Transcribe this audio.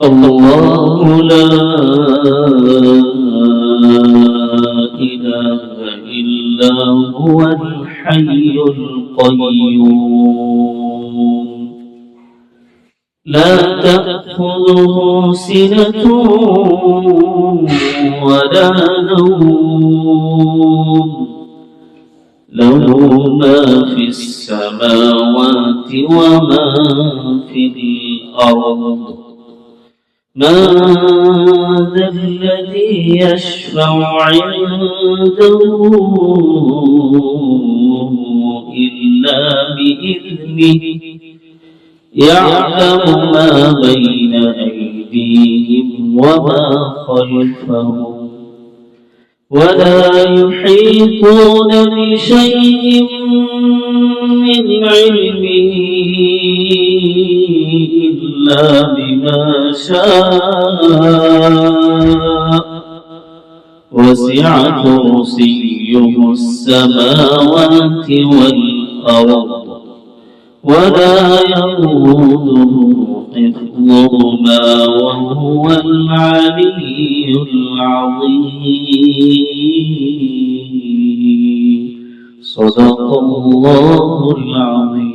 الله لا إله إلا هو الحي القيوم لا تأخذه سنة ولا نوم له ما في السماوات وما في الأرض ما ذا الذي يشفع عنده إلا بإذنه يعلم ما بين أيديهم وما خلفهم ولا يحيطون بشيء من علمه إلا بما شاء وسع كرسيه السماوات والأرض ولا يئوده حفظهما وهو العلي العظيم صدق الله العظيم.